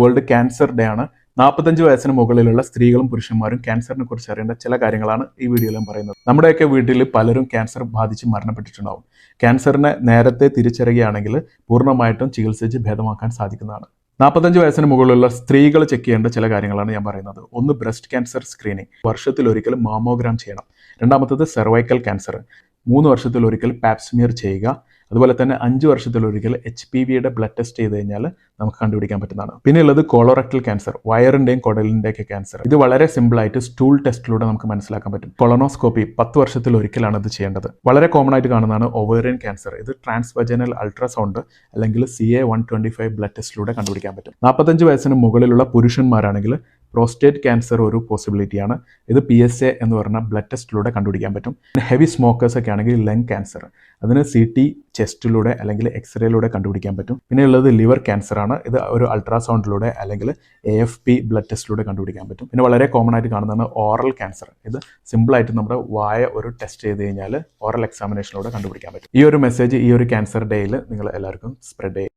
World cancer day ആണ്. 45 വയസ്സിന് മുകളിലുള്ള സ്ത്രീകളും പുരുഷന്മാരും ക്യാൻസറിനെ കുറിച്ച് അറിയേണ്ട ചില കാര്യങ്ങളാണ് ഈ വീഡിയോയിൽ ഞാൻ പറയുന്നത്. നമ്മുടെയൊക്കെ വീട്ടിൽ പലരും ക്യാൻസർ ബാധിച്ച് മരണപ്പെട്ടിട്ടുണ്ടാവും. ക്യാൻസറിനെ നേരത്തെ തിരിച്ചറിയുകയാണെങ്കിൽ പൂർണ്ണമായിട്ടും ചികിത്സിച്ച് ഭേദമാക്കാൻ സാധിക്കുന്നതാണ്. 45 വയസ്സിന് മുകളിലുള്ള സ്ത്രീകൾ ചെക്ക് ചെയ്യേണ്ട ചില കാര്യങ്ങളാണ് ഞാൻ പറയുന്നത്. ഒന്ന്, ബ്രസ്റ്റ് ക്യാൻസർ സ്ക്രീനിങ്. വർഷത്തിലൊരിക്കൽ മാമോഗ്രാം ചെയ്യണം. രണ്ടാമത്തത് സെർവൈക്കൽ ക്യാൻസർ. 3 വർഷത്തിലൊരിക്കൽ പാപ്സ്മിയർ ചെയ്യുക. അതുപോലെ തന്നെ 5 വർഷത്തിലൊരിക്കൽ HPVയുടെ ബ്ലഡ് ടെസ്റ്റ് ചെയ്ത് കഴിഞ്ഞാൽ നമുക്ക് കണ്ടുപിടിക്കാൻ പറ്റുന്നതാണ്. പിന്നെ ഉള്ളത് കോളോറക്ടൽ ക്യാൻസർ, വയറിൻ്റെയും കുടലിൻ്റെയും ഒക്കെ ക്യാൻസർ. ഇത് വളരെ സിമ്പിളായിട്ട് സ്റ്റൂൾ ടെസ്റ്റിലൂടെ നമുക്ക് മനസ്സിലാക്കാൻ പറ്റും. കൊളോണോസ്കോപ്പി 10 വർഷത്തിലൊരിക്കലാണ് ഇത് ചെയ്യേണ്ടത്. വളരെ കോമൺ ആയിട്ട് കാണുന്നതാണ് ഓവേറിയൻ ക്യാൻസർ. ഇത് ട്രാൻസ്വജനൽ അൾട്രാസൗണ്ട് അല്ലെങ്കിൽ CA-125 ബ്ലഡ് ടെസ്റ്റിലൂടെ കണ്ടുപിടിക്കാൻ പറ്റും. 45 വയസ്സിന് മുകളിലുള്ള പുരുഷന്മാരാണെങ്കിൽ പ്രോസ്റ്റേറ്റ് ക്യാൻസർ ഒരു പോസിബിലിറ്റിയാണ്. ഇത് PSA എന്ന് പറഞ്ഞ ബ്ലഡ് ടെസ്റ്റിലൂടെ കണ്ടുപിടിക്കാൻ പറ്റും. ഹെവി സ്മോക്കേഴ്സ് ഒക്കെ ആണെങ്കിൽ ലങ് ക്യാൻസർ, അതിന് CT ചെസ്റ്റിലൂടെ അല്ലെങ്കിൽ എക്സ്റേയിലൂടെ കണ്ടുപിടിക്കാൻ പറ്റും. പിന്നെ ഉള്ളത് ലിവർ ക്യാൻസർ ആണ്. ഇത് ഒരു അൾട്രാസൗണ്ടിലൂടെ അല്ലെങ്കിൽ AFP ബ്ലഡ് ടെസ്റ്റിലൂടെ കണ്ടുപിടിക്കാൻ പറ്റും. പിന്നെ വളരെ കോമൺ ആയിട്ട് കാണുന്നതാണ് ഓറൽ ക്യാൻസർ. ഇത് സിമ്പിളായിട്ട് നമ്മുടെ വായ ഒരു ടെസ്റ്റ് ചെയ്ത് കഴിഞ്ഞാൽ ഓറൽ എക്സാമിനേഷനിലൂടെ കണ്ടുപിടിക്കാൻ പറ്റും. ഈ ഒരു മെസ്സേജ് ഈ ഒരു ക്യാൻസർ ഡേയിൽ നിങ്ങൾ എല്ലാവർക്കും സ്പ്രെഡ് ചെയ്യും.